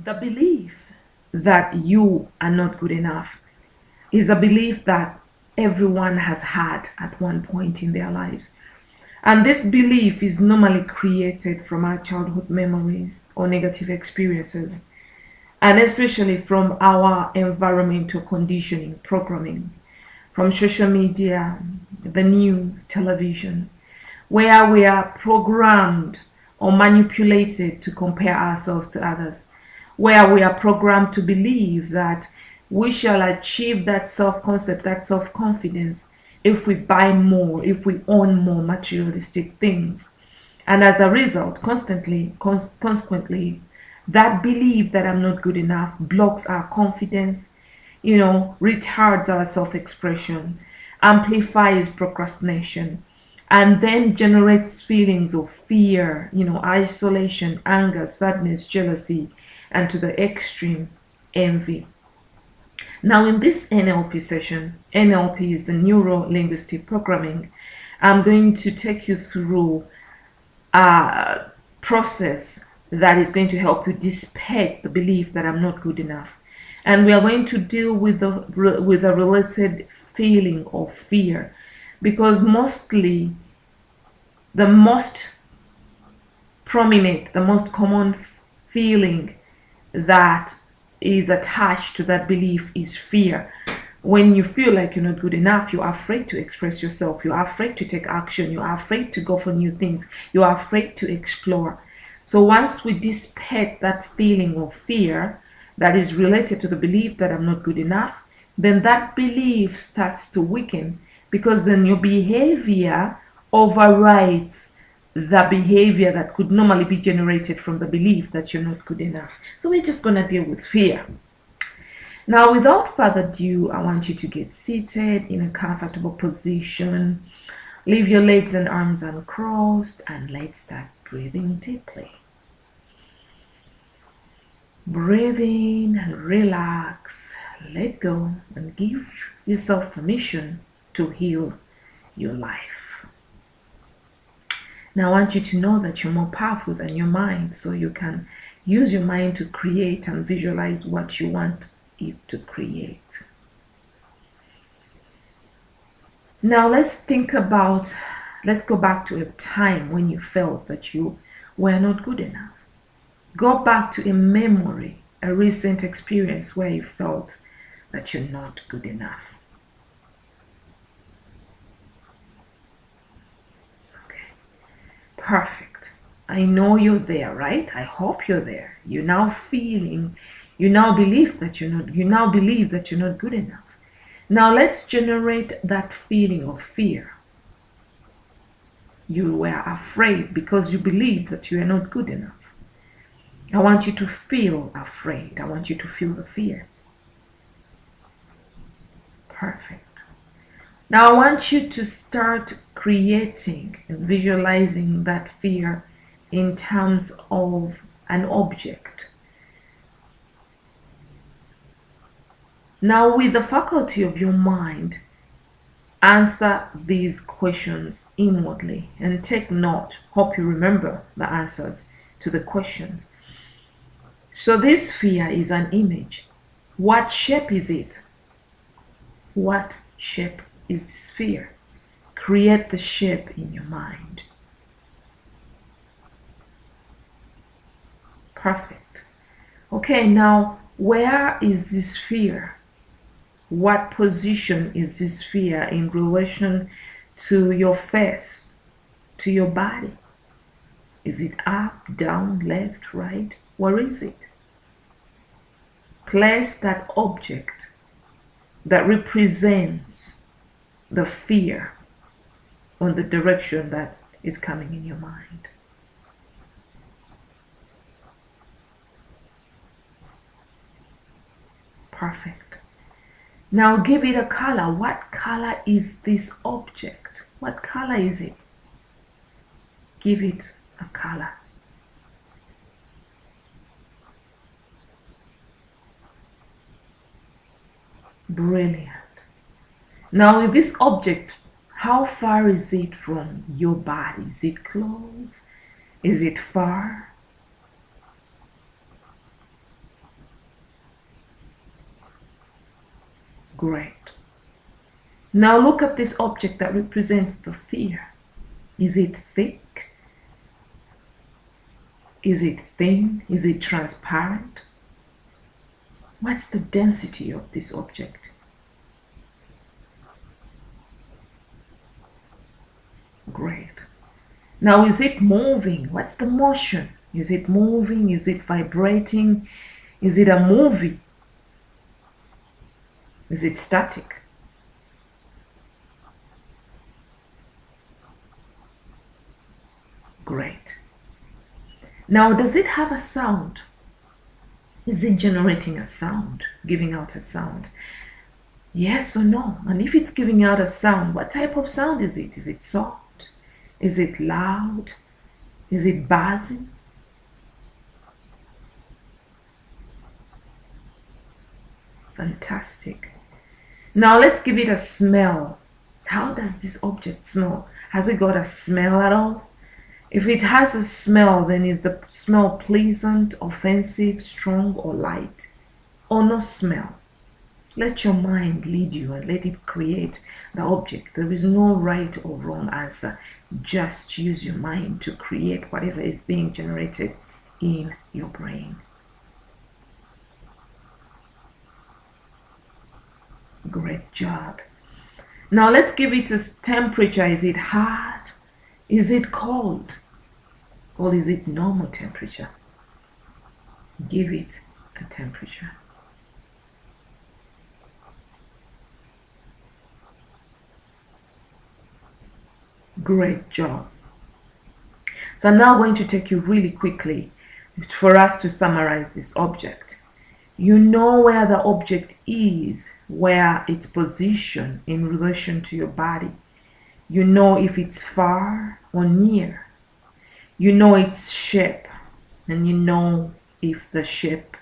The belief that you are not good enough is a belief that everyone has had at one point in their lives. And this belief is normally created from our childhood memories or negative experiences, and especially from our environmental conditioning, programming, from social media, the news, television, where we are programmed or manipulated to compare ourselves to others, where we are programmed to believe that we shall achieve that self-concept, that self-confidence, if we buy more, if we own more materialistic things. And as a result, consequently, that belief that I'm not good enough blocks our confidence, retards our self-expression, amplifies procrastination, and then generates feelings of fear, isolation, anger, sadness, jealousy, and to the extreme, envy. Now, in this NLP session, NLP is the neuro-linguistic programming, I'm going to take you through a process that is going to help you dissipate the belief that I'm not good enough. And we are going to deal with the related feeling of fear, because mostly the most prominent, the most common feeling that is attached to that belief is fear. When you feel like you're not good enough, you are afraid to express yourself, you are afraid to take action, you are afraid to go for new things, you are afraid to explore. So once we dissipate that feeling of fear that is related to the belief that I'm not good enough, then that belief starts to weaken, because then your behavior overrides the behavior that could normally be generated from the belief that you're not good enough. So we're just going to deal with fear. Now, without further ado, I want you to get seated in a comfortable position. Leave your legs and arms uncrossed, and let's start breathing deeply. Breathe in and relax. Let go and give yourself permission to heal your life. Now, I want you to know that you're more powerful than your mind, so you can use your mind to create and visualize what you want it to create. Now, let's go back to a time when you felt that you were not good enough. Go back to a memory, a recent experience where you felt that you're not good enough. Perfect. I know you're there, right? I hope you're there. You now believe that you're not good enough. Now let's generate that feeling of fear. You were afraid because you believed that you are not good enough. I want you to feel afraid. I want you to feel the fear. Perfect. Now I want you to start creating and visualizing that fear in terms of an object. Now, with the faculty of your mind, answer these questions inwardly and take note. Hope you remember the answers to the questions. So this fear is an image. What shape is it? What shape is this fear? Create the shape in your mind. Perfect. Okay, now where is this fear? What position is this fear in relation to your face, to your body? Is it up, down, left, right? Where is it? Place that object that represents the fear on the direction that is coming in your mind. Perfect. Now give it a color. What color is this object? What color is it? Give it a color. Brilliant. Now with this object, how far is it from your body? Is it close? Is it far? Great. Now look at this object that represents the fear. Is it thick? Is it thin? Is it transparent? What's the density of this object? Great. Now is it moving? What's the motion? Is it moving? Is it vibrating? Is it a movie? Is it static? Great. Now, does it have a sound? Is it generating a sound, giving out a sound? Yes or no? And if it's giving out a sound, what type of sound is it? Is it soft? Is it loud? Is it buzzing? Fantastic. Now let's give it a smell. How does this object smell? Has it got a smell at all? If it has a smell, then is the smell pleasant, offensive, strong, or light? Or no smell? Let your mind lead you and let it create the object. There is no right or wrong answer. Just use your mind to create whatever is being generated in your brain. Great job. Now let's give it a temperature. Is it hot? Is it cold? Or is it normal temperature? Give it a temperature. Great job. So I'm now going to take you really quickly for us to summarize this object. You know where the object is, where its position in relation to your body. You know if it's far or near. You know its shape, and you know if the shape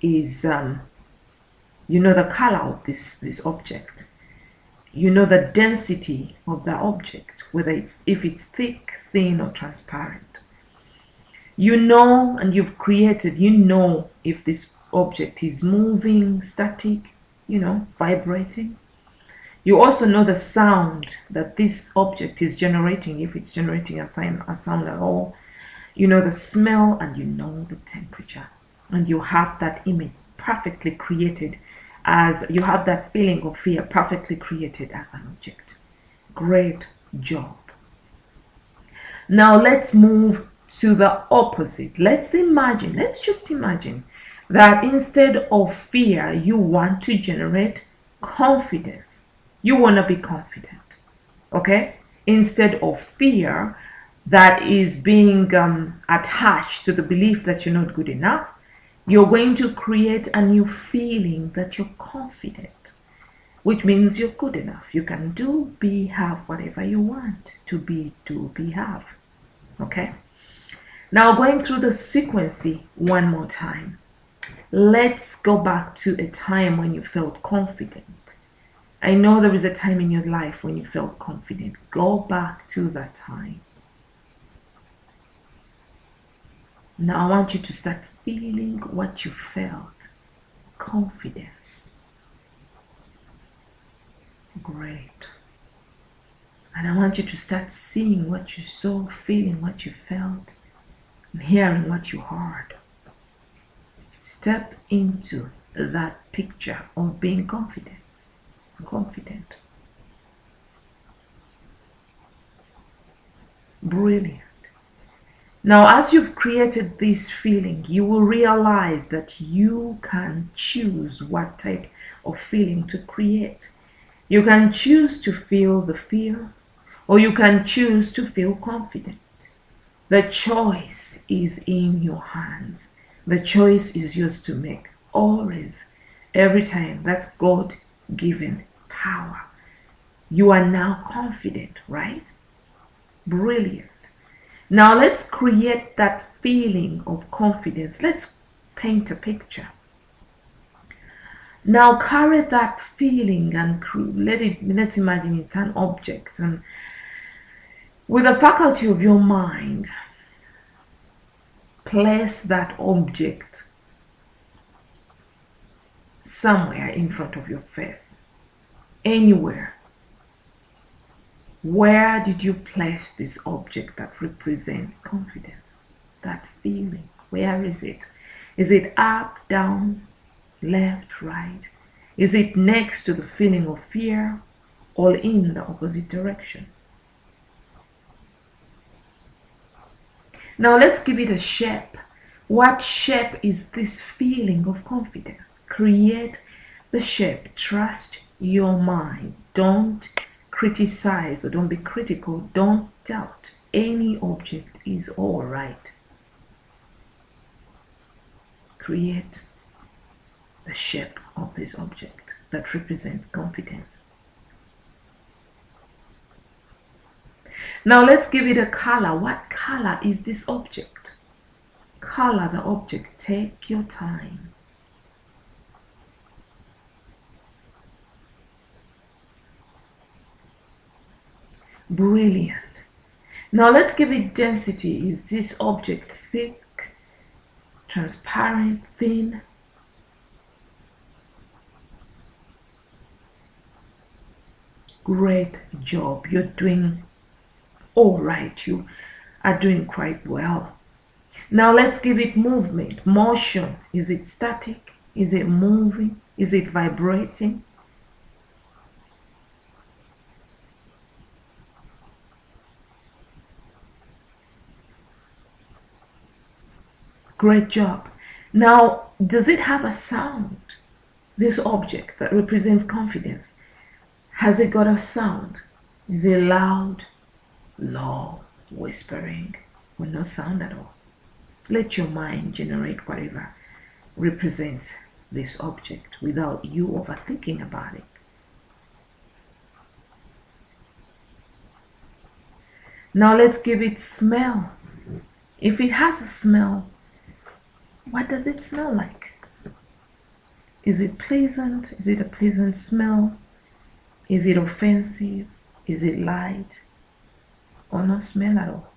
is, you know the color of this object. You know the density of the object, whether if it's thick, thin, or transparent. You know, and you've created, you know if this object is moving, static, vibrating. You also know the sound that this object is generating, if it's generating a sound at all. You know the smell, and you know the temperature. And you have that image perfectly created, as you have that feeling of fear perfectly created as an object. Great job. Now let's move to the opposite. Let's just imagine that instead of fear, you want to generate confidence. You want to be confident, okay? Instead of fear that is being attached to the belief that you're not good enough, you're going to create a new feeling that you're confident, which means you're good enough. You can do, be, have whatever you want to be, do, be, have, okay? Now going through the sequence one more time. Let's go back to a time when you felt confident. I know there is a time in your life when you felt confident. Go back to that time. Now I want you to start feeling what you felt. Confidence. Great. And I want you to start seeing what you saw, feeling what you felt, and hearing what you heard. Step into that picture of being confident. Brilliant. Now, as you've created this feeling, you will realize that you can choose what type of feeling to create. You can choose to feel the fear, or you can choose to feel confident. The choice is in your hands. The choice is yours to make. Always, every time. That's God-given power. You are now confident, right? Brilliant. Now let's create that feeling of confidence. Let's paint a picture. Now carry that feeling and let's imagine it's an object, and with the faculty of your mind, place that object somewhere in front of your face. anywhere. Where did you place this object that represents confidence? That feeling, where is it? Is it up, down, left, right? Is it next to the feeling of fear or in the opposite direction? Now let's give it a shape. What shape is this feeling of confidence? Create the shape. Trust your mind. Don't criticize or don't be critical. Don't doubt. Any object is all right. Create the shape of this object that represents confidence. Now let's give it a color. What color is this object? Color the object. Take your time. Brilliant. Now let's give it density. Is this object thick, transparent, thin? Great job. You're doing all right. You are doing quite well. Now let's give it movement, motion. Is it static? Is it moving? Is it vibrating? Great job. Now, does it have a sound? This object that represents confidence, has it got a sound? Is it loud, low, whispering, or no sound at all? Let your mind generate whatever represents this object without you overthinking about it. Now let's give it smell. If it has a smell, what does it smell like? Is it pleasant? Is it a pleasant smell? Is it offensive? Is it light? Or no smell at all?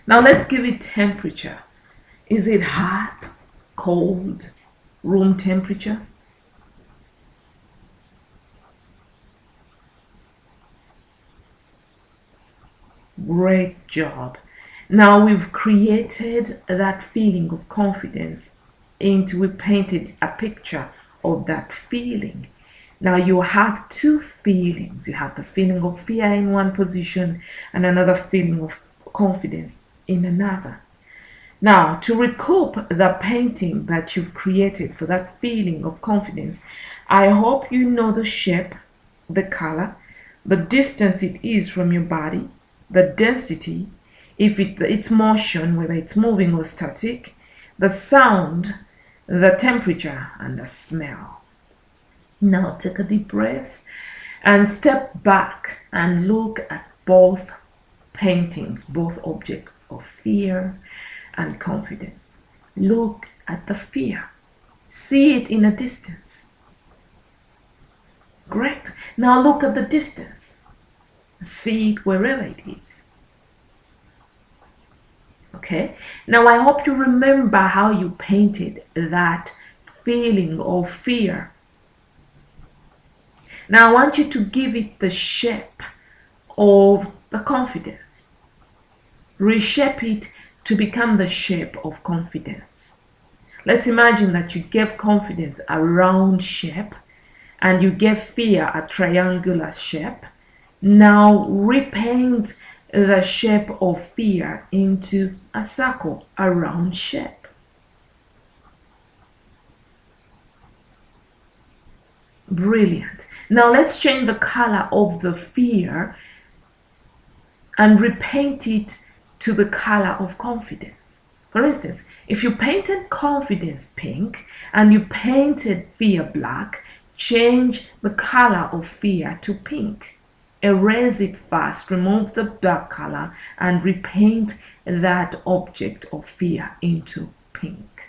Now let's give it temperature. Is it hot, cold, room temperature? Great job. Now we've created that feeling of confidence we painted a picture of that feeling. Now you have two feelings. You have the feeling of fear in one position and another feeling of confidence in another. Now, to recoup the painting that you've created for that feeling of confidence, I hope you know the shape, the color, the distance it is from your body, the density, if its motion, whether it's moving or static, the sound, the temperature, and the smell. Now take a deep breath and step back and look at both paintings, both objects of fear and confidence. Look at the fear. See it in a distance. Great. Now look at the distance. See it wherever it is. Okay. Now I hope you remember how you painted that feeling of fear. Now I want you to give it the shape of the confidence. Reshape it to become the shape of confidence. Let's imagine that you gave confidence a round shape and you gave fear a triangular shape. Now repaint the shape of fear into a circle, a round shape. Brilliant. Now let's change the color of the fear and repaint it to the color of confidence. For instance, if you painted confidence pink and you painted fear black, change the color of fear to pink. Erase it first, remove the black color and repaint that object of fear into pink.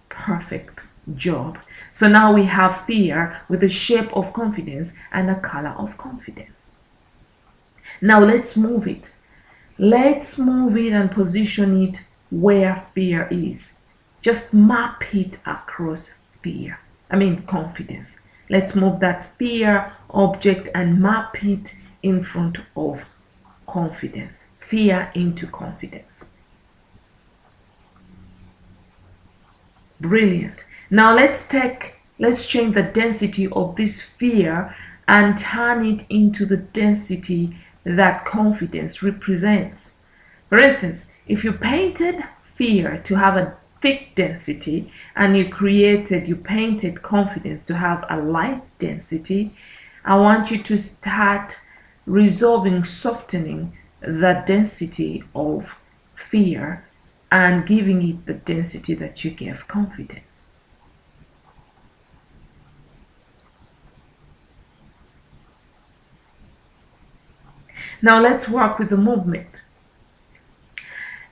Perfect job. So now we have fear with the shape of confidence and a color of confidence. Now let's move it. Let's move it and position it where fear is. Just map it across confidence. Let's move that fear object and map it in front of confidence. Fear into confidence. Brilliant. Now let's change the density of this fear and turn it into the density that confidence represents. For instance, if you painted fear to have a thick density and you painted confidence to have a light density, I want you to start softening the density of fear and giving it the density that you gave confidence. Now let's work with the movement.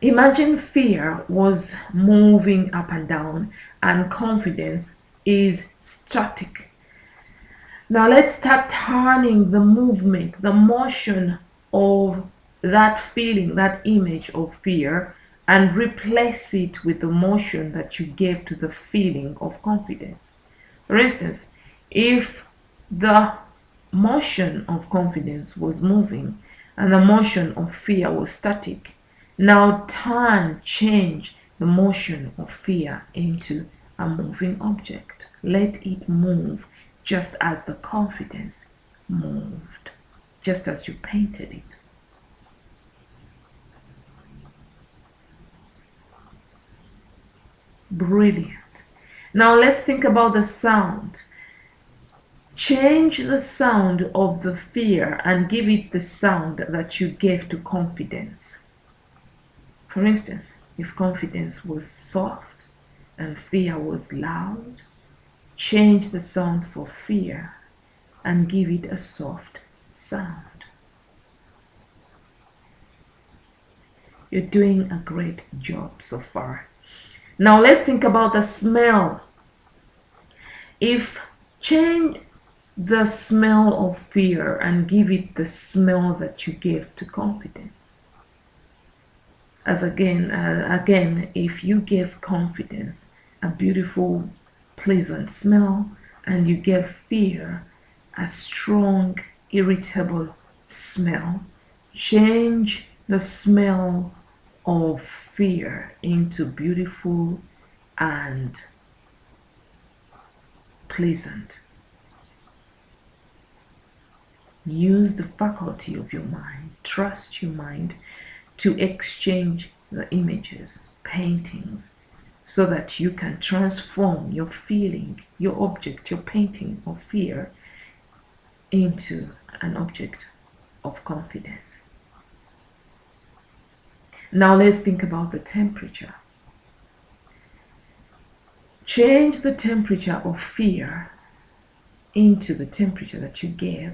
Imagine fear was moving up and down and confidence is static. Now let's start turning the movement, the motion of that feeling, that image of fear, and replace it with the motion that you gave to the feeling of confidence. For instance, if the motion of confidence was moving and the motion of fear was static, now change the motion of fear into a moving object. Let it move just as the confidence moved, just as you painted it. Brilliant. Now let's think about the sound. Change the sound of the fear and give it the sound that you gave to confidence. For instance, if confidence was soft and fear was loud, change the sound for fear and give it a soft sound. You're doing a great job so far. Now let's think about the smell. Change the smell of fear and give it the smell that you gave to confidence. Again, if you gave confidence a beautiful, pleasant smell and you gave fear a strong, irritable smell, change the smell of fear into beautiful and pleasant. Use the faculty of your mind, trust your mind to exchange the images, paintings, so that you can transform your feeling, your object, your painting of fear into an object of confidence. Now let's think about the temperature. Change the temperature of fear into the temperature that you gave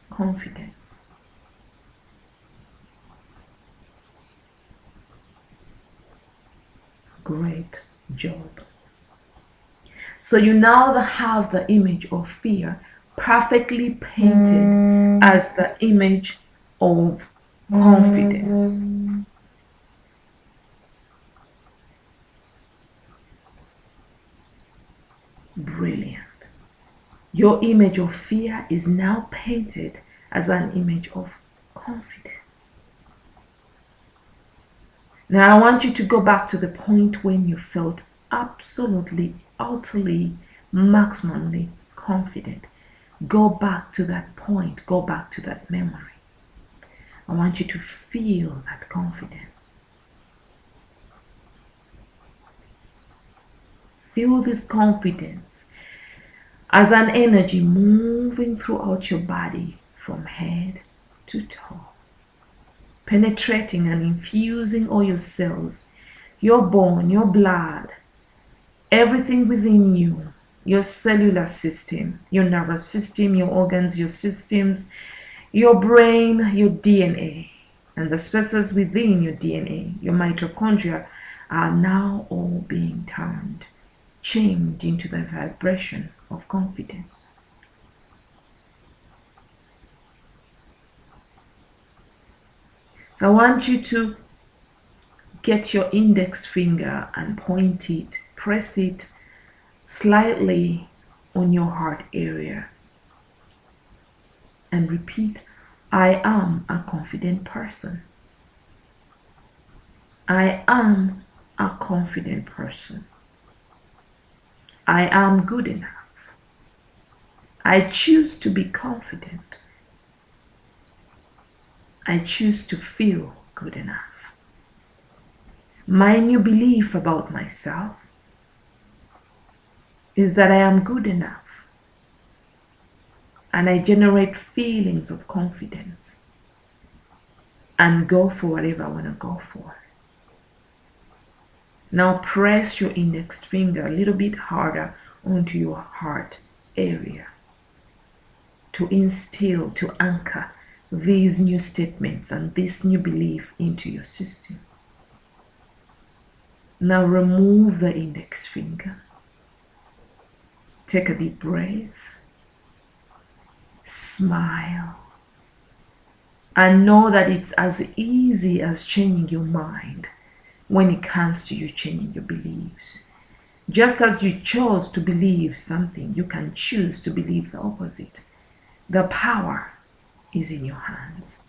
confidence. Great job. So you now have the image of fear perfectly painted as the image of confidence. Brilliant. Your image of fear is now painted as an image of confidence. Now I want you to go back to the point when you felt absolutely, utterly, maximally confident. Go back to that point. Go back to that memory. I want you to feel that confidence. Feel this confidence as an energy moving throughout your body from head to toe, penetrating and infusing all your cells, your bone, your blood, everything within you, your cellular system, your nervous system, your organs, your systems, your brain, your DNA, and the spaces within your DNA, your mitochondria, are now all being changed into the vibration of confidence. I want you to get your index finger and point it, press it slightly on your heart area and repeat, I am a confident person. I am a confident person. I am good enough. I choose to be confident. I choose to feel good enough. My new belief about myself is that I am good enough, and I generate feelings of confidence and go for whatever I want to go for. Now press your index finger a little bit harder onto your heart area to instill, to anchor these new statements and this new belief into your system. Now remove the index finger. Take a deep breath. Smile. And know that it's as easy as changing your mind when it comes to you changing your beliefs. Just as you chose to believe something, you can choose to believe the opposite. The power is in your hands.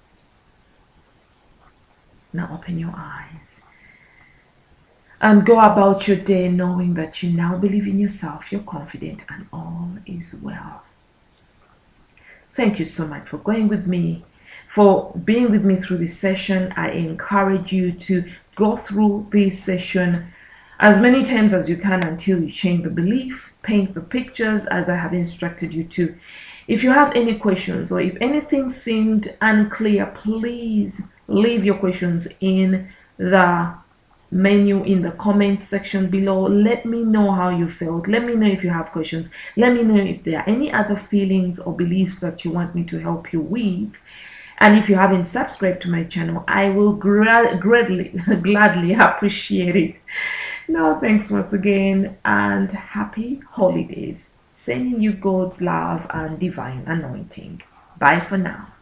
Now open your eyes and go about your day knowing that you now believe in yourself, you're confident, and all is well. Thank you so much for going with me, for being with me through this session. I encourage you to go through this session as many times as you can until you change the belief, paint the pictures as I have instructed you to. If you have any questions or if anything seemed unclear, please leave your questions in the menu in the comment section below. Let me know how you felt. Let me know if you have questions. Let me know if there are any other feelings or beliefs that you want me to help you with. And if you haven't subscribed to my channel, I will gladly appreciate it. Now, thanks once again, and happy holidays. Sending you God's love and divine anointing. Bye for now.